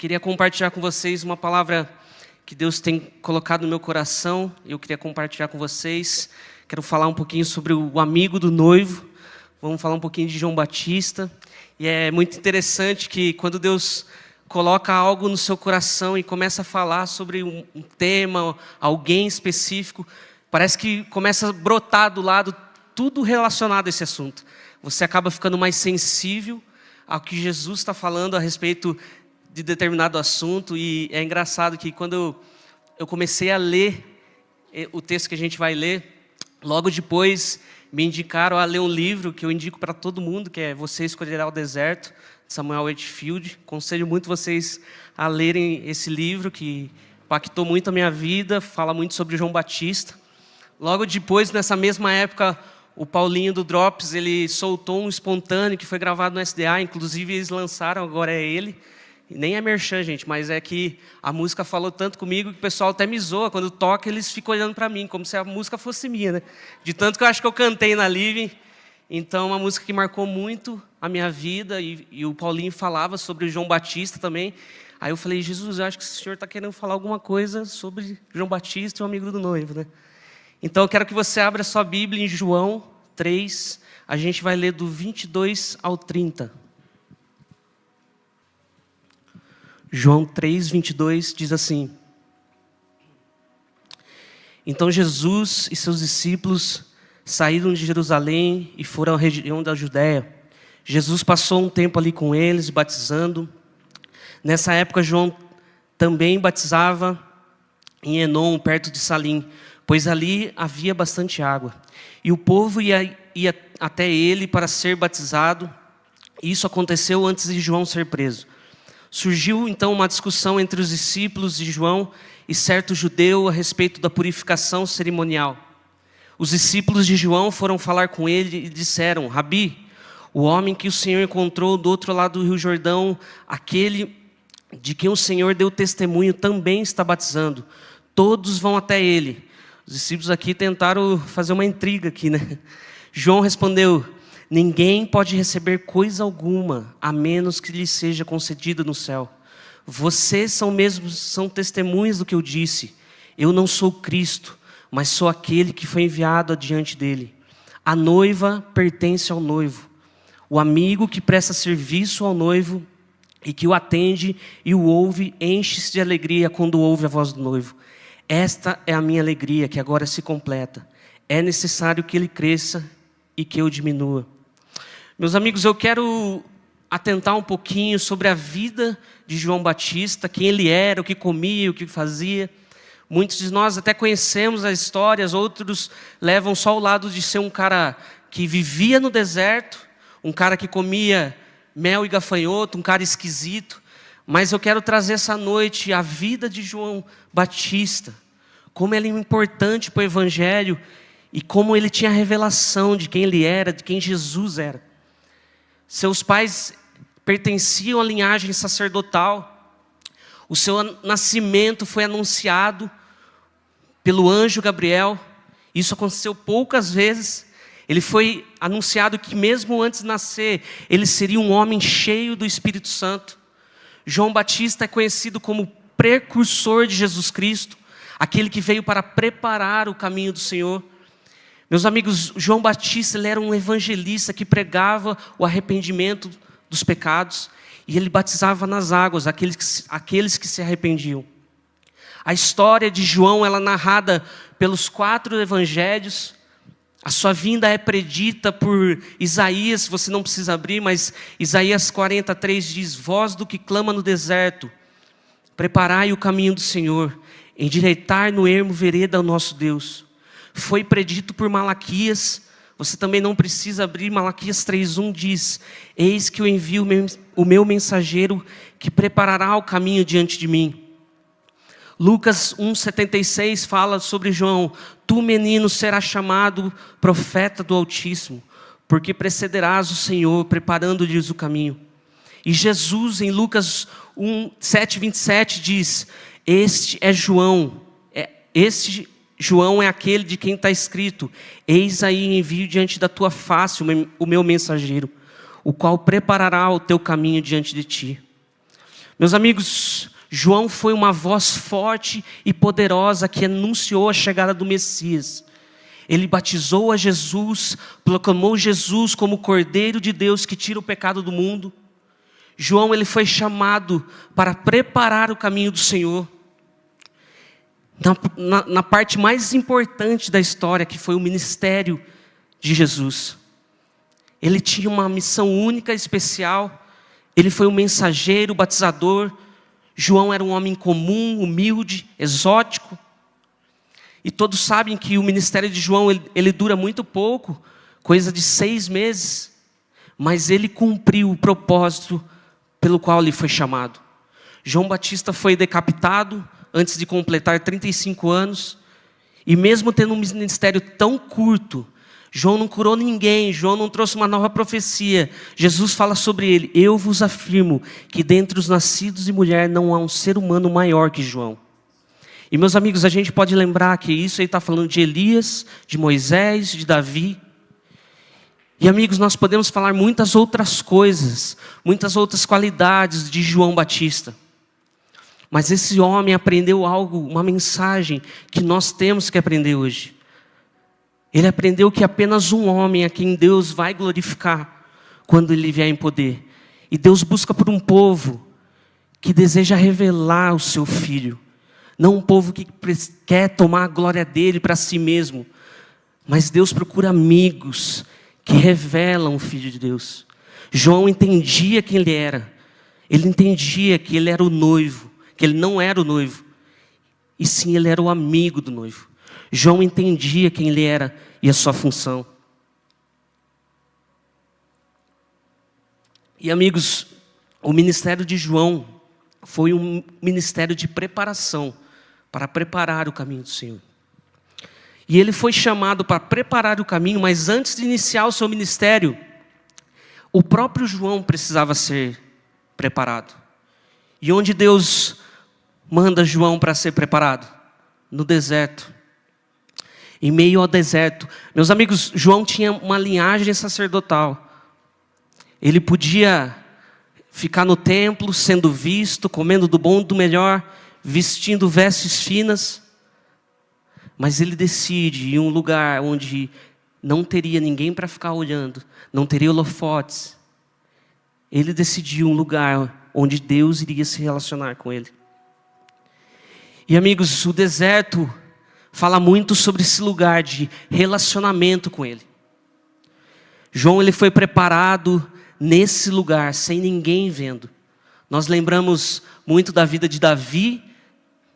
queria compartilhar com vocês uma palavra que Deus tem colocado no meu coração. Eu queria compartilhar com vocês. Quero falar um pouquinho sobre o amigo do noivo. Vamos falar um pouquinho de João Batista. E é muito interessante que quando Deus coloca algo no seu coração e começa a falar sobre um tema, alguém específico, parece que começa a brotar do lado tudo relacionado a esse assunto. Você acaba ficando mais sensível ao que Jesus está falando a respeito de determinado assunto. E é engraçado que quando eu comecei a ler o texto que a gente vai ler, logo depois me indicaram a ler um livro que eu indico para todo mundo, que é Você Escolherá o Deserto, de Samuel Whitfield. Aconselho muito vocês a lerem esse livro, que impactou muito a minha vida, fala muito sobre João Batista. Logo depois, nessa mesma época, o Paulinho do Drops, ele soltou um espontâneo que foi gravado no SDA, inclusive eles lançaram, agora é ele. Nem é merchan, gente, mas é que a música falou tanto comigo que o pessoal até me zoa. Quando toca, eles ficam olhando para mim, como se a música fosse minha, né? De tanto que eu acho que eu cantei na Living. Então, uma música que marcou muito a minha vida. E o Paulinho falava sobre João Batista também. Aí eu falei, Jesus, eu acho que o Senhor está querendo falar alguma coisa sobre João Batista e o amigo do noivo, né? Então, eu quero que você abra sua Bíblia em João 3. A gente vai ler do 22 ao 30. João 3, 22 diz assim: Então Jesus e seus discípulos saíram de Jerusalém e foram à região da Judéia. Jesus passou um tempo ali com eles, batizando. Nessa época, João também batizava em Enom, perto de Salim, pois ali havia bastante água. E o povo ia até ele para ser batizado. E isso aconteceu antes de João ser preso. Surgiu então uma discussão entre os discípulos de João e certo judeu a respeito da purificação cerimonial. Os discípulos de João foram falar com ele e disseram: Rabi, o homem que o Senhor encontrou do outro lado do rio Jordão, aquele de quem o Senhor deu testemunho, também está batizando. Todos vão até ele. Os discípulos aqui tentaram fazer uma intriga aqui, né? João respondeu: Ninguém pode receber coisa alguma, a menos que lhe seja concedida no céu. Vocês são testemunhas do que eu disse. Eu não sou Cristo, mas sou aquele que foi enviado adiante dele. A noiva pertence ao noivo. O amigo que presta serviço ao noivo e que o atende e o ouve, enche-se de alegria quando ouve a voz do noivo. Esta é a minha alegria, que agora se completa. É necessário que ele cresça e que eu diminua. Meus amigos, eu quero atentar um pouquinho sobre a vida de João Batista, quem ele era, o que comia, o que fazia. Muitos de nós até conhecemos as histórias, outros levam só o lado de ser um cara que vivia no deserto, um cara que comia mel e gafanhoto, um cara esquisito. Mas eu quero trazer essa noite a vida de João Batista, como ele é importante para o Evangelho e como ele tinha a revelação de quem ele era, de quem Jesus era. Seus pais pertenciam à linhagem sacerdotal. O seu nascimento foi anunciado pelo anjo Gabriel. Isso aconteceu poucas vezes. Ele foi anunciado que mesmo antes de nascer, ele seria um homem cheio do Espírito Santo. João Batista é conhecido como precursor de Jesus Cristo, aquele que veio para preparar o caminho do Senhor. Meus amigos, João Batista, ele era um evangelista que pregava o arrependimento dos pecados e ele batizava nas águas aqueles que se arrependiam. A história de João, ela é narrada pelos 4 evangelhos. A sua vinda é predita por Isaías, você não precisa abrir, mas Isaías 43 diz: Voz do que clama no deserto, preparai o caminho do Senhor, endireitar no ermo vereda ao nosso Deus. Foi predito por Malaquias, você também não precisa abrir. Malaquias 3:1 diz: Eis que eu envio o meu mensageiro que preparará o caminho diante de mim. Lucas 1:76 fala sobre João: Tu, menino, serás chamado profeta do Altíssimo, porque precederás o Senhor, preparando-lhes o caminho. E Jesus, em Lucas 7:27 diz: Este João é aquele de quem está escrito: Eis aí envio diante da tua face o meu mensageiro, o qual preparará o teu caminho diante de ti. Meus amigos, João foi uma voz forte e poderosa que anunciou a chegada do Messias. Ele batizou a Jesus, proclamou Jesus como o Cordeiro de Deus que tira o pecado do mundo. João, ele foi chamado para preparar o caminho do Senhor. Na parte mais importante da história, que foi o ministério de Jesus. Ele tinha uma missão única, especial. Ele foi um mensageiro, batizador. João era um homem comum, humilde, exótico. E todos sabem que o ministério de João, ele dura muito pouco, coisa de 6 meses. Mas ele cumpriu o propósito pelo qual ele foi chamado. João Batista foi decapitado antes de completar 35 anos. E mesmo tendo um ministério tão curto, João não curou ninguém, João não trouxe uma nova profecia. Jesus fala sobre ele: eu vos afirmo que dentre os nascidos de mulher não há um ser humano maior que João. E meus amigos, a gente pode lembrar que isso aí está falando de Elias, de Moisés, de Davi. E amigos, nós podemos falar muitas outras coisas, muitas outras qualidades de João Batista. Mas esse homem aprendeu algo, uma mensagem que nós temos que aprender hoje. Ele aprendeu que apenas um homem a quem Deus vai glorificar quando Ele vier em poder. E Deus busca por um povo que deseja revelar o seu Filho. Não um povo que quer tomar a glória dele para si mesmo. Mas Deus procura amigos que revelam o Filho de Deus. João entendia quem ele era. Ele entendia que ele era o noivo. Que ele não era o noivo. E sim, ele era o amigo do noivo. João entendia quem ele era e a sua função. E amigos, o ministério de João foi um ministério de preparação, para preparar o caminho do Senhor. E ele foi chamado para preparar o caminho, mas antes de iniciar o seu ministério, o próprio João precisava ser preparado. E onde Deus manda João para ser preparado? No deserto. Em meio ao deserto. Meus amigos, João tinha uma linhagem sacerdotal. Ele podia ficar no templo, sendo visto, comendo do bom e do melhor, vestindo vestes finas. Mas ele decide ir em um lugar onde não teria ninguém para ficar olhando, não teria holofotes. Ele decidiu um lugar onde Deus iria se relacionar com ele. E amigos, o deserto fala muito sobre esse lugar de relacionamento com ele. João, ele foi preparado nesse lugar, sem ninguém vendo. Nós lembramos muito da vida de Davi,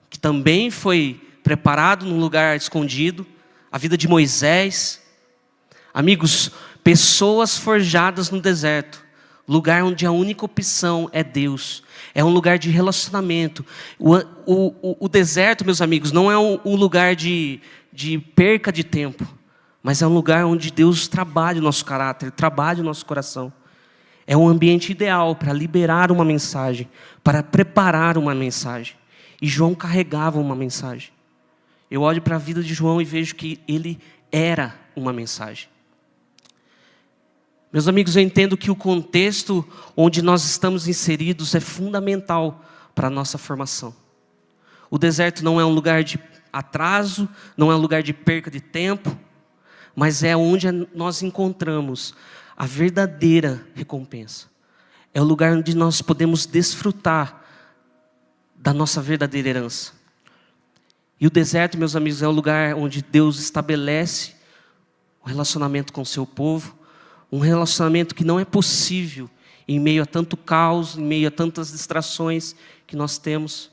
que também foi preparado num lugar escondido. A vida de Moisés. Amigos, pessoas forjadas no deserto. Lugar onde a única opção é Deus. É um lugar de relacionamento. O deserto, meus amigos, não é um lugar de perca de tempo. Mas é um lugar onde Deus trabalha o nosso caráter, trabalha o nosso coração. É um ambiente ideal para liberar uma mensagem, para preparar uma mensagem. E João carregava uma mensagem. Eu olho para a vida de João e vejo que ele era uma mensagem. Meus amigos, eu entendo que o contexto onde nós estamos inseridos é fundamental para a nossa formação. O deserto não é um lugar de atraso, não é um lugar de perca de tempo, mas é onde nós encontramos a verdadeira recompensa. É o lugar onde nós podemos desfrutar da nossa verdadeira herança. E o deserto, meus amigos, é o lugar onde Deus estabelece um relacionamento com o seu povo, um relacionamento que não é possível em meio a tanto caos, em meio a tantas distrações que nós temos.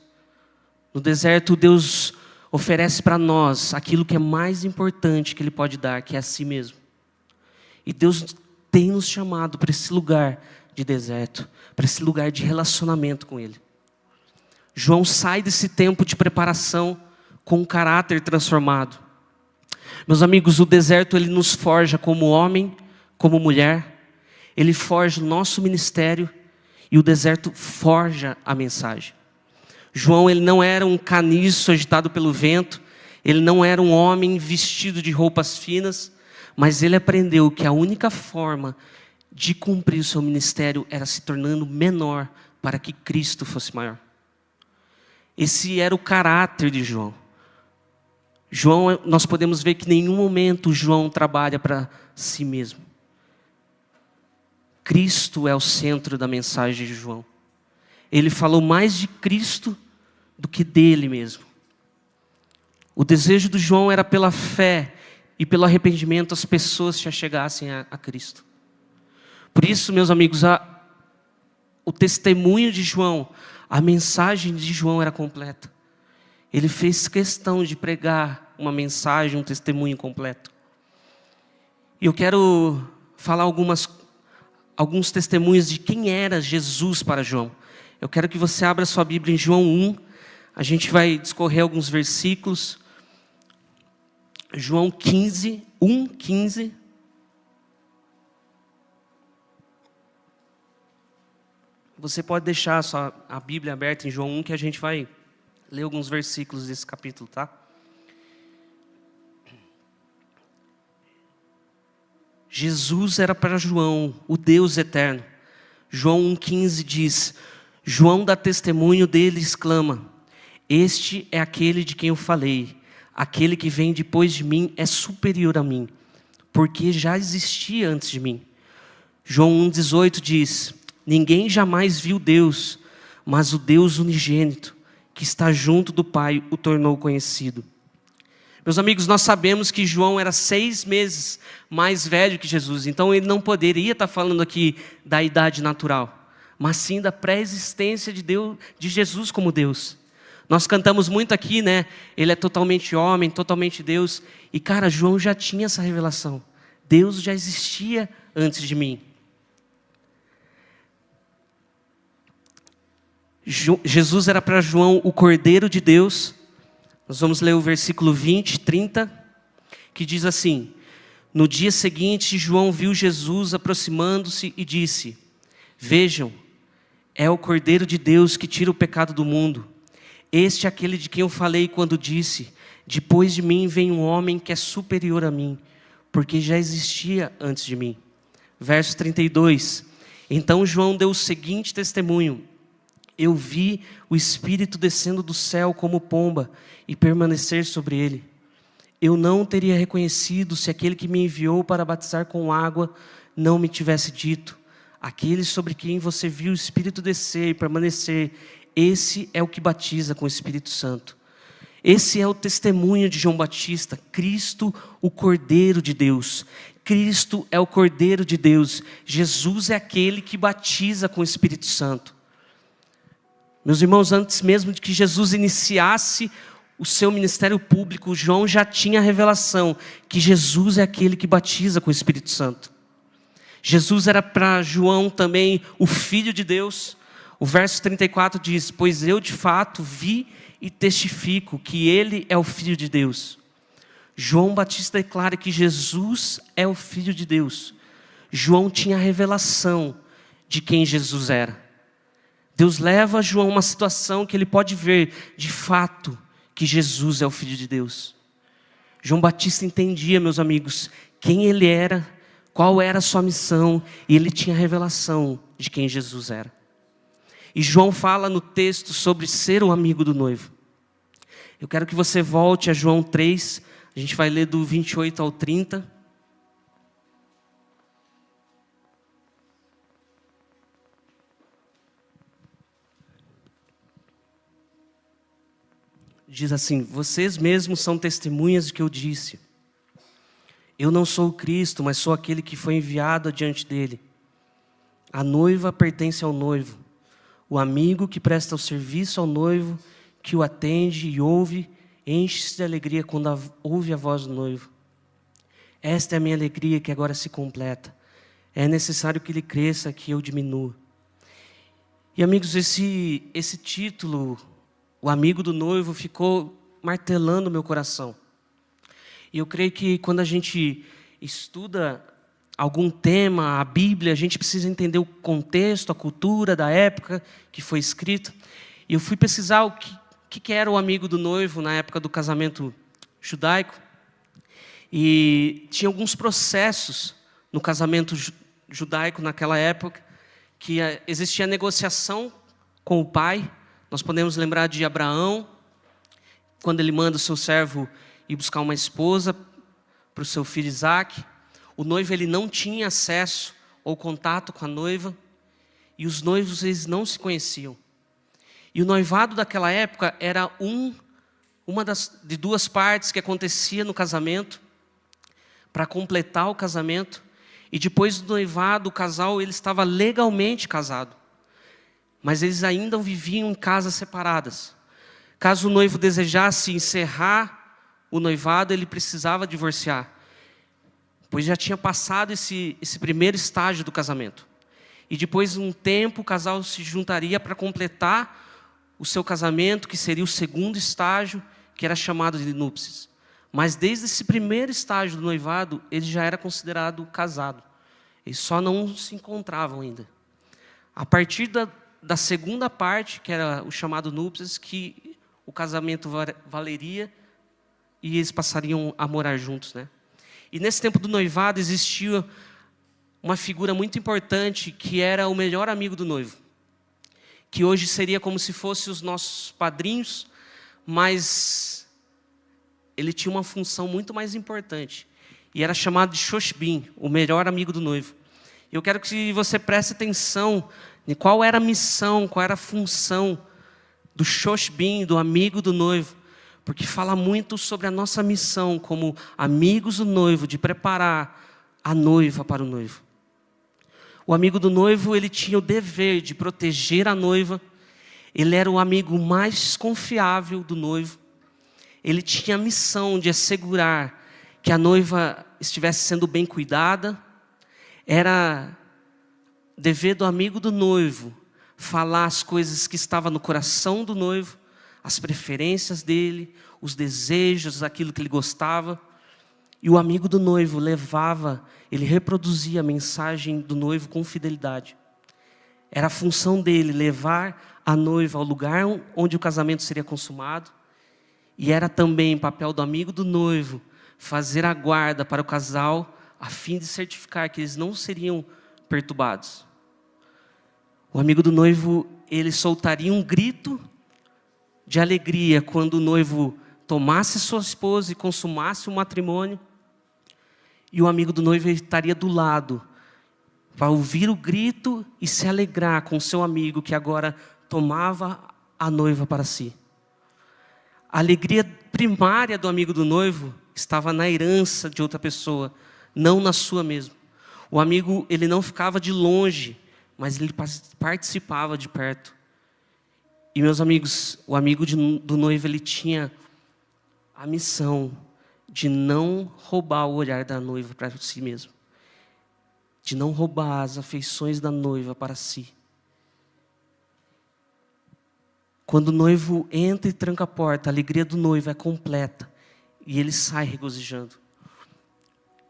No deserto, Deus oferece para nós aquilo que é mais importante que Ele pode dar, que é a si mesmo. E Deus tem nos chamado para esse lugar de deserto, para esse lugar de relacionamento com Ele. João sai desse tempo de preparação com um caráter transformado. Meus amigos, o deserto ele nos forja como homem, como mulher. Ele forja o nosso ministério e o deserto forja a mensagem. João, ele não era um caniço agitado pelo vento, ele não era um homem vestido de roupas finas, mas ele aprendeu que a única forma de cumprir o seu ministério era se tornando menor para que Cristo fosse maior. Esse era o caráter de João. João, nós podemos ver que em nenhum momento João trabalha para si mesmo. Cristo é o centro da mensagem de João. Ele falou mais de Cristo do que dele mesmo. O desejo de João era pela fé e pelo arrependimento as pessoas se achegassem a Cristo. Por isso, meus amigos, o testemunho de João, a mensagem de João era completa. Ele fez questão de pregar uma mensagem, um testemunho completo. E eu quero falar alguns testemunhos de quem era Jesus para João. Eu quero que você abra sua Bíblia em João 1. A gente vai discorrer alguns versículos. João 15, 1, 15. Você pode deixar a Bíblia aberta em João 1, que a gente vai ler alguns versículos desse capítulo, tá? Jesus era para João, o Deus eterno. João 1,15 diz: João dá testemunho dele e exclama: este é aquele de quem eu falei. Aquele que vem depois de mim é superior a mim, porque já existia antes de mim. João 1,18 diz: ninguém jamais viu Deus, mas o Deus unigênito, que está junto do Pai, o tornou conhecido. Meus amigos, nós sabemos que João era 6 meses mais velho que Jesus, então ele não poderia estar falando aqui da idade natural, mas sim da pré-existência de Deus, de Jesus como Deus. Nós cantamos muito aqui, né? Ele é totalmente homem, totalmente Deus. E cara, João já tinha essa revelação. Deus já existia antes de mim. Jesus era para João o Cordeiro de Deus. Nós vamos ler o versículo 20, 30, que diz assim: no dia seguinte, João viu Jesus aproximando-se e disse: vejam, é o Cordeiro de Deus que tira o pecado do mundo. Este é aquele de quem eu falei quando disse: depois de mim vem um homem que é superior a mim, porque já existia antes de mim. Verso 32. Então João deu o seguinte testemunho: eu vi o Espírito descendo do céu como pomba e permanecer sobre ele. Eu não teria reconhecido se aquele que me enviou para batizar com água não me tivesse dito: aquele sobre quem você viu o Espírito descer e permanecer, esse é o que batiza com o Espírito Santo. Esse é o testemunho de João Batista: Cristo, o Cordeiro de Deus. Cristo é o Cordeiro de Deus. Jesus é aquele que batiza com o Espírito Santo. Meus irmãos, antes mesmo de que Jesus iniciasse o seu ministério público, João já tinha a revelação que Jesus é aquele que batiza com o Espírito Santo. Jesus era para João também o Filho de Deus. O verso 34 diz: pois eu de fato vi e testifico que ele é o Filho de Deus. João Batista declara que Jesus é o Filho de Deus. João tinha a revelação de quem Jesus era. Deus leva João a uma situação que ele pode ver de fato que Jesus é o Filho de Deus. João Batista entendia, meus amigos, quem ele era, qual era a sua missão, e ele tinha a revelação de quem Jesus era. E João fala no texto sobre ser o amigo do noivo. Eu quero que você volte a João 3, a gente vai ler do 28 ao 30. Diz assim: vocês mesmos são testemunhas de que eu disse. Eu não sou o Cristo, mas sou aquele que foi enviado adiante dele. A noiva pertence ao noivo. O amigo que presta o serviço ao noivo, que o atende e ouve, enche-se de alegria quando ouve a voz do noivo. Esta é a minha alegria que agora se completa. É necessário que ele cresça, que eu diminua. E amigos, esse título, o amigo do noivo, ficou martelando meu coração. E eu creio que quando a gente estuda algum tema, a Bíblia, a gente precisa entender o contexto, a cultura da época que foi escrita. E eu fui pesquisar o que era o amigo do noivo na época do casamento judaico. E tinha alguns processos no casamento judaico naquela época, que existia negociação com o pai. Nós podemos lembrar de Abraão, quando ele manda o seu servo ir buscar uma esposa para o seu filho Isaque. O noivo ele não tinha acesso ou contato com a noiva, e os noivos eles não se conheciam. E o noivado daquela época era uma de duas partes que acontecia no casamento, para completar o casamento. E depois do noivado, o casal ele estava legalmente casado, mas eles ainda viviam em casas separadas. Caso o noivo desejasse encerrar o noivado, ele precisava divorciar, pois já tinha passado esse primeiro estágio do casamento. E depois de um tempo, o casal se juntaria para completar o seu casamento, que seria o segundo estágio, que era chamado de núpcias. Mas desde esse primeiro estágio do noivado, ele já era considerado casado. Eles só não se encontravam ainda. A partir da segunda parte, que era o chamado núpcias, que o casamento valeria e eles passariam a morar juntos, né? E nesse tempo do noivado existia uma figura muito importante, que era o melhor amigo do noivo, que hoje seria como se fosse os nossos padrinhos, mas ele tinha uma função muito mais importante, e era chamado de Shoshbim, o melhor amigo do noivo. Eu quero que você preste atenção em qual era a missão, qual era a função do Shoshbim, do amigo do noivo, porque fala muito sobre a nossa missão como amigos do noivo, de preparar a noiva para o noivo. O amigo do noivo, ele tinha o dever de proteger a noiva. Ele era o amigo mais confiável do noivo. Ele tinha a missão de assegurar que a noiva estivesse sendo bem cuidada. Era dever do amigo do noivo falar as coisas que estavam no coração do noivo, as preferências dele, os desejos, aquilo que ele gostava. E o amigo do noivo ele reproduzia a mensagem do noivo com fidelidade. Era a função dele levar a noiva ao lugar onde o casamento seria consumado. E era também papel do amigo do noivo fazer a guarda para o casal, a fim de certificar que eles não seriam perturbados. O amigo do noivo, ele soltaria um grito de alegria quando o noivo tomasse sua esposa e consumasse o matrimônio. E o amigo do noivo estaria do lado para ouvir o grito e se alegrar com seu amigo que agora tomava a noiva para si. A alegria primária do amigo do noivo estava na herança de outra pessoa, não na sua mesmo. O amigo, ele não ficava de longe, mas ele participava de perto. E meus amigos, o amigo do noivo, ele tinha a missão de não roubar o olhar da noiva para si mesmo, de não roubar as afeições da noiva para si. Quando o noivo entra e tranca a porta, a alegria do noivo é completa e ele sai regozijando.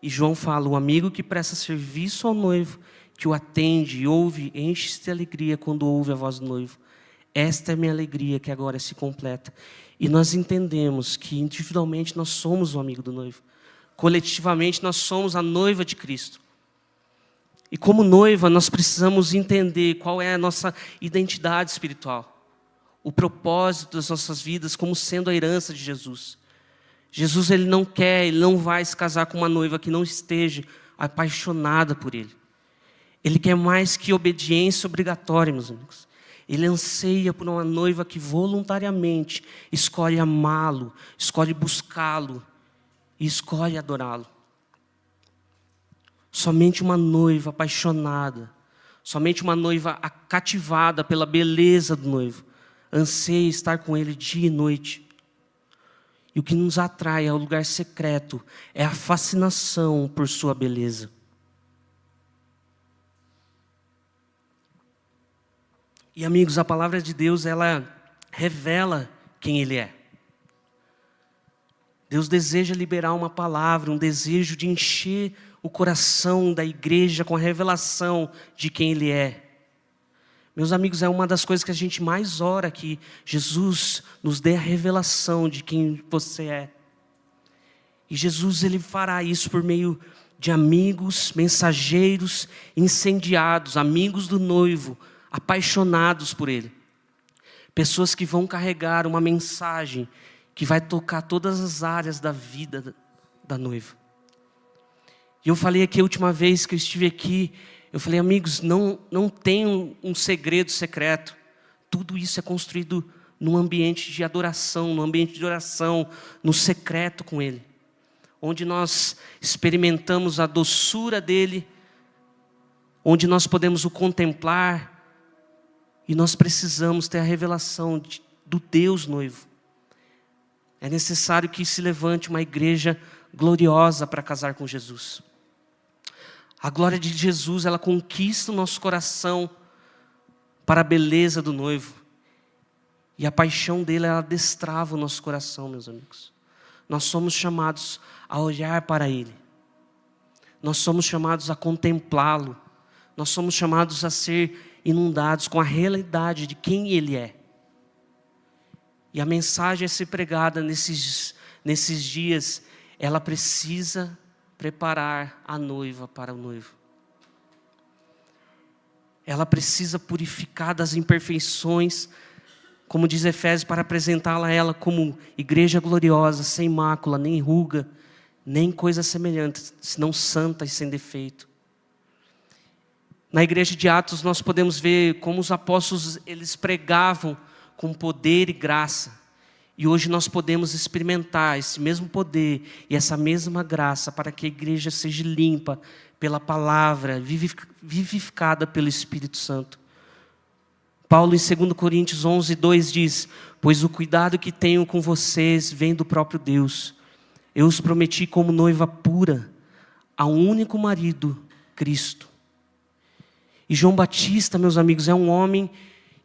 E João fala: o amigo que presta serviço ao noivo, que o atende e ouve, enche-se de alegria quando ouve a voz do noivo. Esta é a minha alegria, que agora se completa. E nós entendemos que individualmente nós somos o amigo do noivo. Coletivamente nós somos a noiva de Cristo. E como noiva nós precisamos entender qual é a nossa identidade espiritual. O propósito das nossas vidas como sendo a herança de Jesus. Jesus ele não vai se casar com uma noiva que não esteja apaixonada por ele. Ele quer mais que obediência obrigatória, meus amigos. Ele anseia por uma noiva que voluntariamente escolhe amá-lo, escolhe buscá-lo e escolhe adorá-lo. Somente uma noiva apaixonada, somente uma noiva cativada pela beleza do noivo, anseia estar com ele dia e noite. E o que nos atrai ao lugar secreto é a fascinação por sua beleza. E amigos, a palavra de Deus, ela revela quem Ele é. Deus deseja liberar uma palavra, um desejo de encher o coração da igreja com a revelação de quem Ele é. Meus amigos, é uma das coisas que a gente mais ora, que Jesus nos dê a revelação de quem você é. E Jesus, Ele fará isso por meio de amigos, mensageiros, incendiados, amigos do noivo, apaixonados por Ele. Pessoas que vão carregar uma mensagem que vai tocar todas as áreas da vida da noiva. E eu falei aqui a última vez que eu estive aqui, eu falei, amigos, não tem um segredo secreto. Tudo isso é construído num ambiente de adoração, num ambiente de oração, no secreto com Ele. Onde nós experimentamos a doçura dEle, onde nós podemos o contemplar, e nós precisamos ter a revelação do Deus noivo. É necessário que se levante uma igreja gloriosa para casar com Jesus. A glória de Jesus, ela conquista o nosso coração para a beleza do noivo. E a paixão dele, ela destrava o nosso coração, meus amigos. Nós somos chamados a olhar para Ele. Nós somos chamados a contemplá-lo. Nós somos chamados a ser inundados com a realidade de quem Ele é. E a mensagem a ser pregada nesses dias, ela precisa preparar a noiva para o noivo. Ela precisa purificar das imperfeições, como diz Efésios, para apresentá-la a ela como igreja gloriosa, sem mácula, nem ruga, nem coisa semelhante, senão santa e sem defeito. Na igreja de Atos nós podemos ver como os apóstolos, eles pregavam com poder e graça. E hoje nós podemos experimentar esse mesmo poder e essa mesma graça para que a igreja seja limpa pela palavra, vivificada pelo Espírito Santo. Paulo em 2 Coríntios 11:2 diz: pois o cuidado que tenho com vocês vem do próprio Deus. Eu os prometi como noiva pura a um único marido, Cristo. E João Batista, meus amigos, é um homem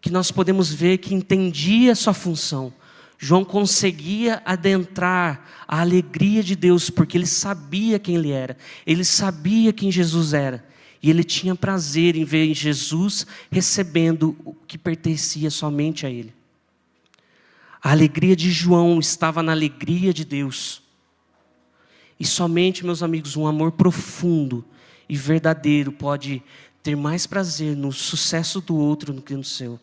que nós podemos ver que entendia a sua função. João conseguia adentrar a alegria de Deus, porque ele sabia quem ele era. Ele sabia quem Jesus era. E ele tinha prazer em ver Jesus recebendo o que pertencia somente a ele. A alegria de João estava na alegria de Deus. E somente, meus amigos, um amor profundo e verdadeiro pode ter mais prazer no sucesso do outro do que no seu.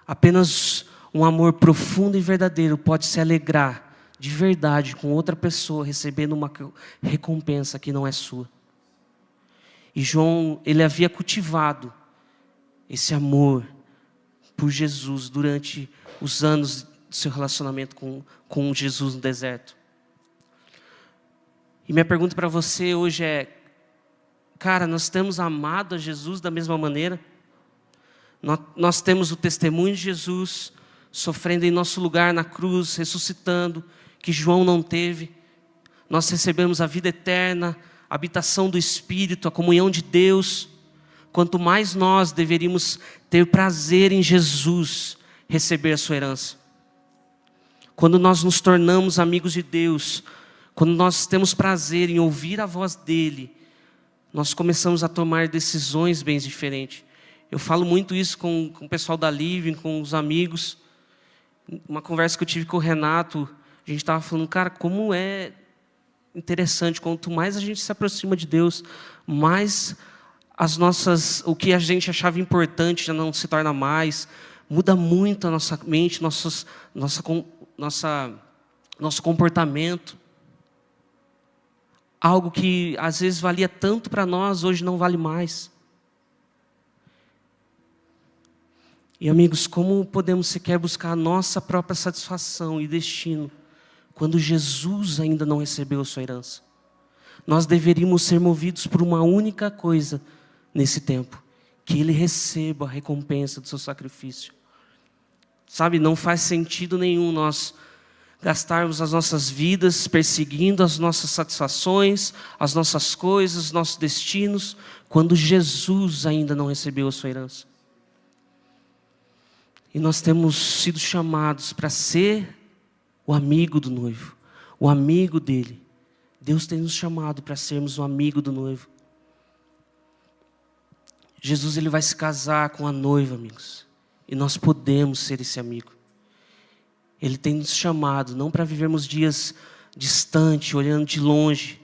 Apenas um amor profundo e verdadeiro pode se alegrar de verdade com outra pessoa recebendo uma recompensa que não é sua. E João, ele havia cultivado esse amor por Jesus durante os anos do seu relacionamento com Jesus no deserto. E minha pergunta para você hoje é, cara, nós temos amado a Jesus da mesma maneira? Nós temos o testemunho de Jesus sofrendo em nosso lugar na cruz, ressuscitando, que João não teve. Nós recebemos a vida eterna, a habitação do Espírito, a comunhão de Deus. Quanto mais nós deveríamos ter prazer em Jesus, receber a sua herança. Quando nós nos tornamos amigos de Deus, quando nós temos prazer em ouvir a voz dEle, nós começamos a tomar decisões bem diferentes. Eu falo muito isso com o pessoal da Living, com os amigos. Uma conversa que eu tive com o Renato, a gente estava falando, cara, como é interessante, quanto mais a gente se aproxima de Deus, mais o que a gente achava importante já não se torna mais, muda muito a nossa mente, nosso comportamento. Algo que às vezes valia tanto para nós, hoje não vale mais. E amigos, como podemos sequer buscar a nossa própria satisfação e destino quando Jesus ainda não recebeu a sua herança? Nós deveríamos ser movidos por uma única coisa nesse tempo: que Ele receba a recompensa do seu sacrifício. Sabe, não faz sentido nenhum nós gastarmos as nossas vidas perseguindo as nossas satisfações, as nossas coisas, os nossos destinos, quando Jesus ainda não recebeu a sua herança. E nós temos sido chamados para ser o amigo do noivo, o amigo dele. Deus tem nos chamado para sermos o amigo do noivo. Jesus, ele vai se casar com a noiva, amigos. E nós podemos ser esse amigo. Ele tem nos chamado não para vivermos dias distantes, olhando de longe,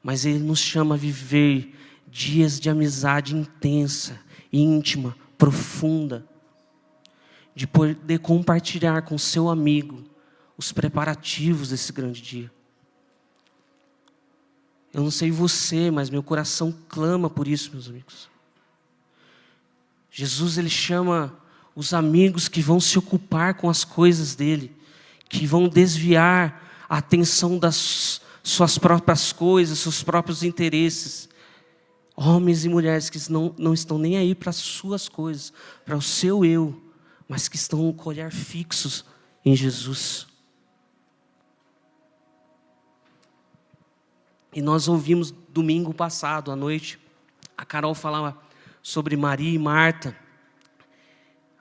mas Ele nos chama a viver dias de amizade intensa, íntima, profunda. de poder compartilhar com seu amigo os preparativos desse grande dia. Eu não sei você, mas meu coração clama por isso, meus amigos. Jesus, ele chama os amigos que vão se ocupar com as coisas dele, que vão desviar a atenção das suas próprias coisas, seus próprios interesses. Homens e mulheres que não estão nem aí para as suas coisas, para o seu eu, mas que estão com o olhar fixos em Jesus. E nós ouvimos domingo passado, à noite, a Carol falava sobre Maria e Marta,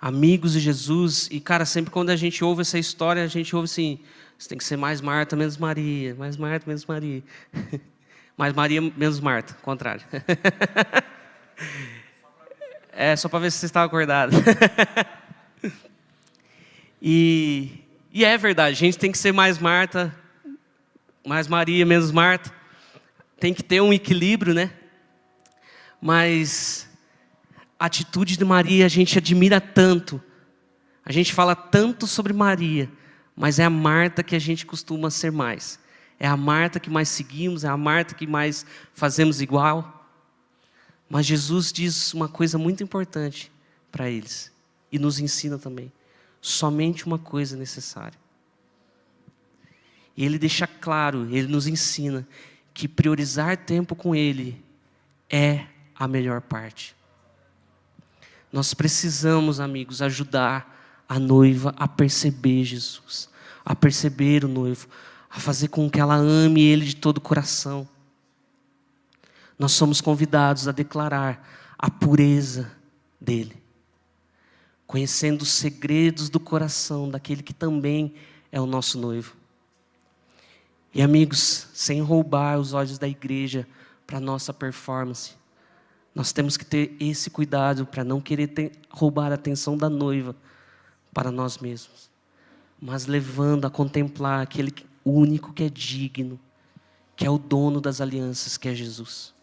amigos de Jesus. E, cara, sempre quando a gente ouve essa história, a gente ouve assim, você tem que ser mais Marta, menos Maria, mais Marta, menos Maria. Mais Maria, menos Marta, contrário. É, só para ver se você estava acordado. E é verdade, a gente tem que ser mais Marta, mais Maria, menos Marta. Tem que ter um equilíbrio, né? Mas a atitude de Maria a gente admira tanto. A gente fala tanto sobre Maria, mas é a Marta que a gente costuma ser mais. É a Marta que mais seguimos, é a Marta que mais fazemos igual. Mas Jesus diz uma coisa muito importante para eles, e nos ensina também. Somente uma coisa é necessária. E Ele deixa claro, Ele nos ensina, que priorizar tempo com Ele é a melhor parte. Nós precisamos, amigos, ajudar a noiva a perceber Jesus, a perceber o noivo, a fazer com que ela ame Ele de todo o coração. Nós somos convidados a declarar a pureza dEle, conhecendo os segredos do coração daquele que também é o nosso noivo. E, amigos, sem roubar os olhos da igreja para a nossa performance, nós temos que ter esse cuidado para não querer roubar a atenção da noiva para nós mesmos, mas levando a contemplar aquele único que é digno, que é o dono das alianças, que é Jesus.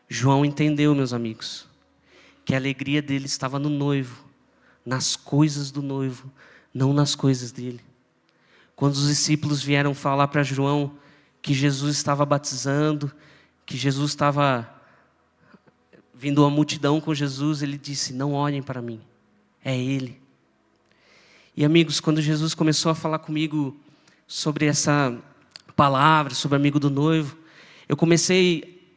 João entendeu, meus amigos, que a alegria dele estava no noivo, nas coisas do noivo, não nas coisas dele. Quando os discípulos vieram falar para João que Jesus estava batizando, que Jesus estava vindo uma multidão com Jesus, ele disse, não olhem para mim, é Ele. E, amigos, quando Jesus começou a falar comigo sobre essa palavra, sobre o amigo do noivo, eu comecei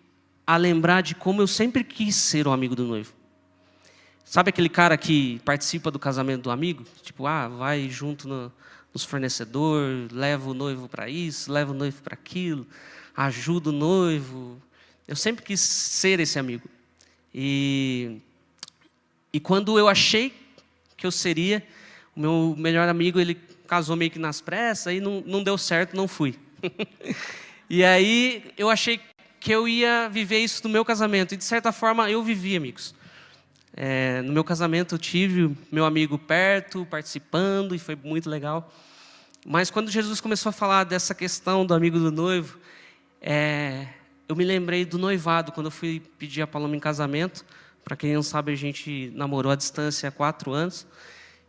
a lembrar de como eu sempre quis ser o amigo do noivo. Sabe aquele cara que participa do casamento do amigo? Tipo, vai junto nos fornecedores, leva o noivo para isso, leva o noivo para aquilo, ajuda o noivo. Eu sempre quis ser esse amigo. E quando eu achei que eu seria, o meu melhor amigo, ele casou meio que nas pressas, aí não deu certo, não fui. E aí eu achei que eu ia viver isso no meu casamento. E de certa forma eu vivi, amigos. No meu casamento eu tive meu amigo perto, participando, e foi muito legal. Mas quando Jesus começou a falar dessa questão do amigo do noivo, eu me lembrei do noivado, quando eu fui pedir a Paloma em casamento. Para quem não sabe, a gente namorou à distância há 4 anos.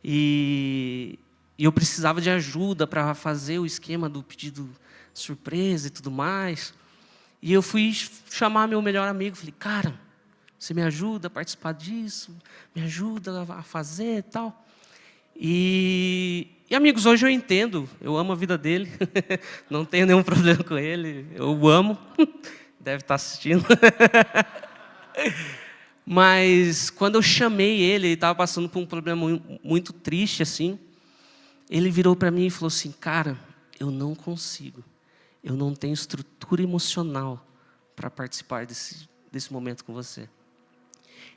E eu precisava de ajuda para fazer o esquema do pedido surpresa e tudo mais. E eu fui chamar meu melhor amigo, falei, cara, você me ajuda a participar disso? Me ajuda a fazer e tal? E amigos, hoje eu entendo, eu amo a vida dele, não tenho nenhum problema com ele, eu o amo, deve estar assistindo. Mas quando eu chamei ele estava passando por um problema muito triste assim, ele virou para mim e falou assim, cara, eu não consigo, eu não tenho estrutura emocional para participar desse momento com você.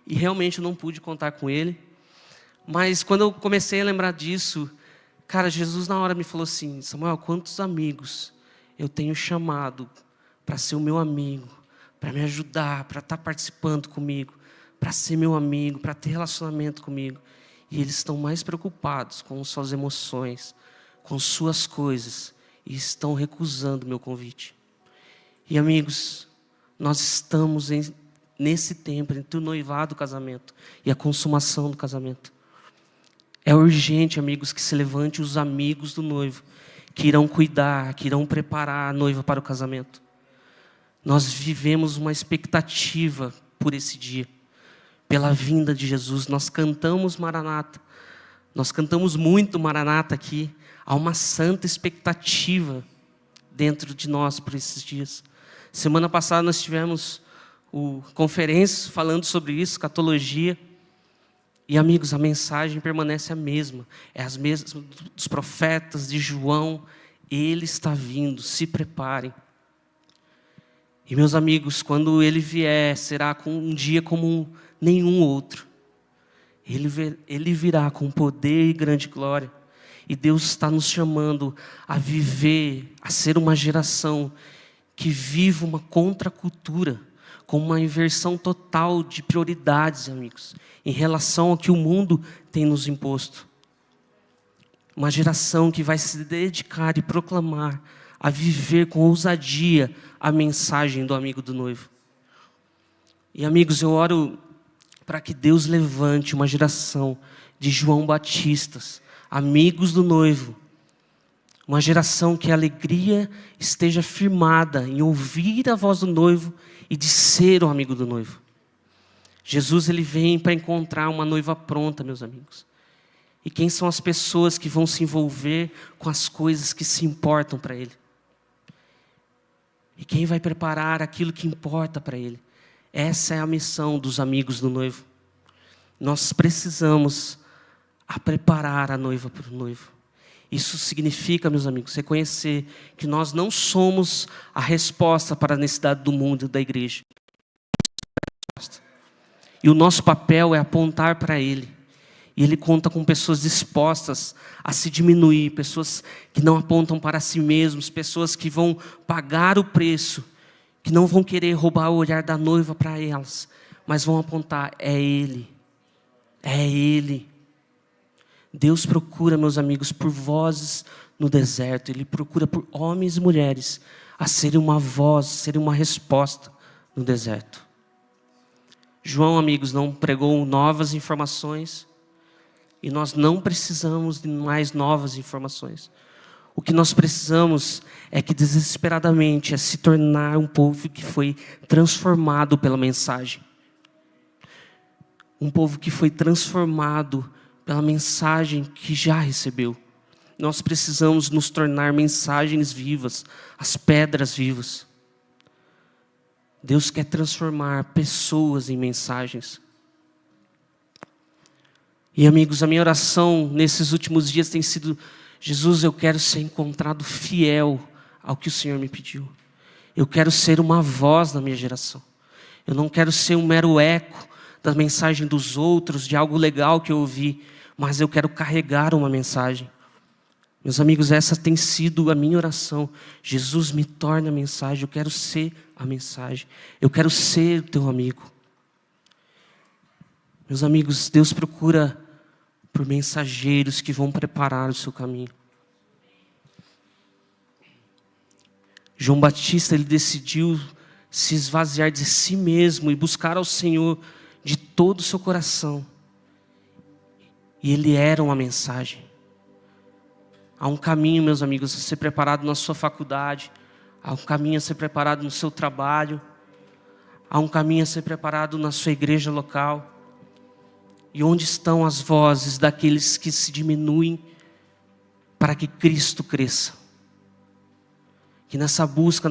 E realmente eu não pude contar com ele. Mas quando eu comecei a lembrar disso, cara, Jesus na hora me falou assim, Samuel, quantos amigos eu tenho chamado para ser o meu amigo, para me ajudar, para estar participando comigo, para ser meu amigo, para ter relacionamento comigo. E eles estão mais preocupados com suas emoções, com suas coisas, e estão recusando o meu convite. E, amigos, nós estamos nesse tempo entre o noivado e o casamento e a consumação do casamento. É urgente, amigos, que se levante os amigos do noivo, que irão cuidar, que irão preparar a noiva para o casamento. Nós vivemos uma expectativa por esse dia, pela vinda de Jesus. Nós cantamos Maranata, nós cantamos muito Maranata aqui. Há uma santa expectativa dentro de nós por esses dias. Semana passada nós tivemos conferências falando sobre isso, escatologia. E amigos, a mensagem permanece a mesma. É as mesmas dos profetas, de João. Ele está vindo, se preparem. E meus amigos, quando Ele vier, será um dia como nenhum outro. Ele virá com poder e grande glória. E Deus está nos chamando a viver, a ser uma geração que vive uma contracultura, com uma inversão total de prioridades, amigos, em relação ao que o mundo tem nos imposto. Uma geração que vai se dedicar e proclamar a viver com ousadia a mensagem do amigo do noivo. E amigos, eu oro para que Deus levante uma geração de João Batistas, amigos do noivo. Uma geração que a alegria esteja firmada em ouvir a voz do noivo e de ser o amigo do noivo. Jesus, Ele vem para encontrar uma noiva pronta, meus amigos. E quem são as pessoas que vão se envolver com as coisas que se importam para Ele? E quem vai preparar aquilo que importa para Ele? Essa é a missão dos amigos do noivo. Nós precisamos preparar a noiva para o noivo. Isso significa, meus amigos, reconhecer que nós não somos a resposta para a necessidade do mundo e da igreja. E o nosso papel é apontar para Ele. E Ele conta com pessoas dispostas a se diminuir, pessoas que não apontam para si mesmos, pessoas que vão pagar o preço, que não vão querer roubar o olhar da noiva para elas, mas vão apontar, é Ele. É Ele. Deus procura, meus amigos, por vozes no deserto. Ele procura por homens e mulheres a serem uma voz, serem uma resposta no deserto. João, amigos, não pregou novas informações e nós não precisamos de mais novas informações. O que nós precisamos é que desesperadamente é se tornar um povo que foi transformado pela mensagem. Um povo que foi transformado pela mensagem que já recebeu. Nós precisamos nos tornar mensagens vivas, as pedras vivas. Deus quer transformar pessoas em mensagens. E amigos, a minha oração nesses últimos dias tem sido: Jesus, eu quero ser encontrado fiel ao que o Senhor me pediu. Eu quero ser uma voz na minha geração. Eu não quero ser um mero eco da mensagem dos outros, de algo legal que eu ouvi, mas eu quero carregar uma mensagem. Meus amigos, essa tem sido a minha oração. Jesus, me torne a mensagem. Eu quero ser a mensagem. Eu quero ser o teu amigo. Meus amigos, Deus procura por mensageiros que vão preparar o seu caminho. João Batista, ele decidiu se esvaziar de si mesmo e buscar ao Senhor de todo o seu coração. E ele era uma mensagem. Há um caminho, meus amigos, a ser preparado na sua faculdade. Há um caminho a ser preparado no seu trabalho. Há um caminho a ser preparado na sua igreja local. E onde estão as vozes daqueles que se diminuem para que Cristo cresça? Que nessa busca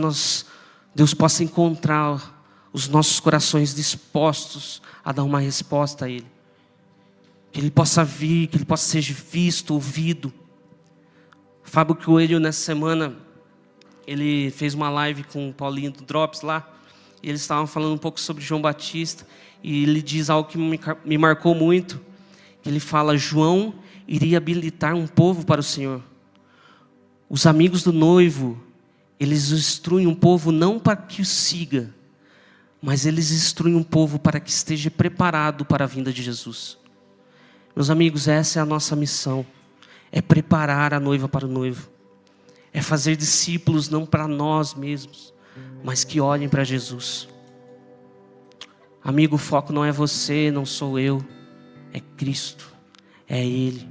Deus possa encontrar os nossos corações dispostos a dar uma resposta a Ele. Que Ele possa vir, que Ele possa ser visto, ouvido. Fábio Coelho, nessa semana, ele fez uma live com o Paulinho do Drops lá. E eles estavam falando um pouco sobre João Batista. E ele diz algo que me marcou muito. Ele fala: João iria habilitar um povo para o Senhor. Os amigos do noivo, eles instruem um povo não para que o siga, mas eles instruem um povo para que esteja preparado para a vinda de Jesus. Meus amigos, essa é a nossa missão. É preparar a noiva para o noivo. É fazer discípulos não para nós mesmos, mas que olhem para Jesus. Amigo, o foco não é você, não sou eu. É Cristo, é Ele.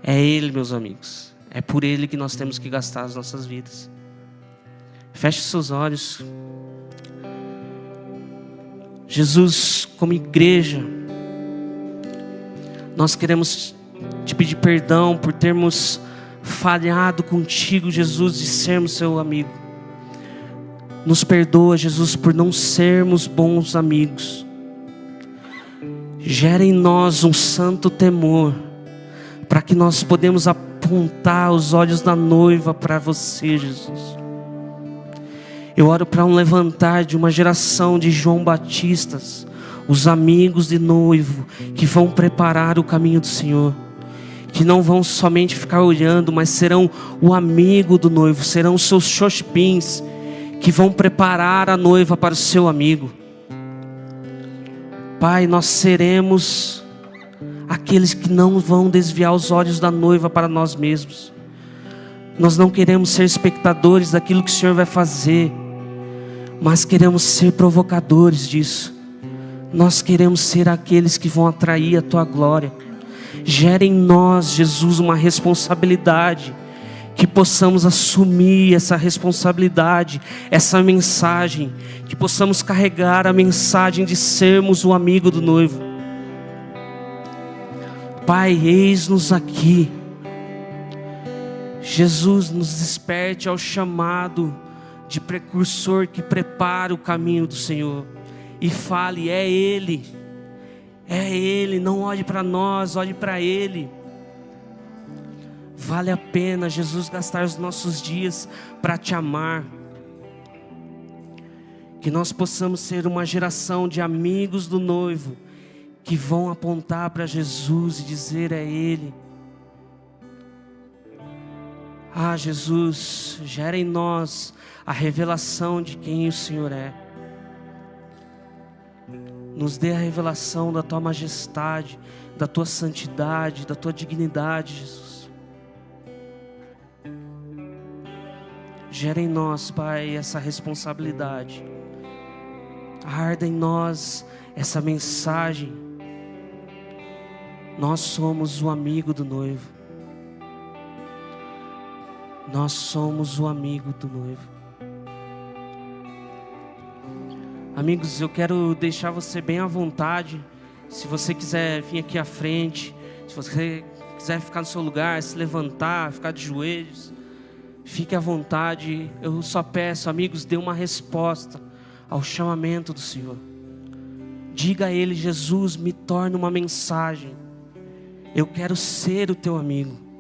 É Ele, meus amigos. É por Ele que nós temos que gastar as nossas vidas. Feche seus olhos. Jesus, como igreja, nós queremos te pedir perdão por termos falhado contigo, Jesus, de sermos seu amigo. Nos perdoa, Jesus, por não sermos bons amigos. Gera em nós um santo temor, para que nós podemos apontar os olhos da noiva para você, Jesus. Eu oro para um levantar de uma geração de João Batistas, os amigos de noivo, que vão preparar o caminho do Senhor, que não vão somente ficar olhando, mas serão o amigo do noivo, serão os seus xoxpins, que vão preparar a noiva para o seu amigo. Pai, nós seremos aqueles que não vão desviar os olhos da noiva para nós mesmos. Nós não queremos ser espectadores daquilo que o Senhor vai fazer, mas queremos ser provocadores disso. Nós queremos ser aqueles que vão atrair a Tua glória. Gera em nós, Jesus, uma responsabilidade, que possamos assumir essa responsabilidade, essa mensagem, que possamos carregar a mensagem de sermos o amigo do noivo. Pai, eis-nos aqui. Jesus, nos desperte ao chamado de precursor que prepara o caminho do Senhor. E fale, é Ele. É Ele, não olhe para nós, olhe para Ele. Vale a pena, Jesus, gastar os nossos dias para Te amar. Que nós possamos ser uma geração de amigos do noivo, que vão apontar para Jesus e dizer, é Ele. Ah, Jesus, gera em nós a revelação de quem o Senhor é. Nos dê a revelação da Tua majestade, da Tua santidade, da Tua dignidade, Jesus. Gera em nós, Pai, essa responsabilidade. Arda em nós essa mensagem. Nós somos o amigo do noivo. Nós somos o amigo do noivo. Amigos, eu quero deixar você bem à vontade. Se você quiser vir aqui à frente, se você quiser ficar no seu lugar, se levantar, ficar de joelhos, fique à vontade. Eu só peço, amigos, dê uma resposta ao chamamento do Senhor. Diga a Ele, Jesus, me torne uma mensagem. Eu quero ser o Teu amigo.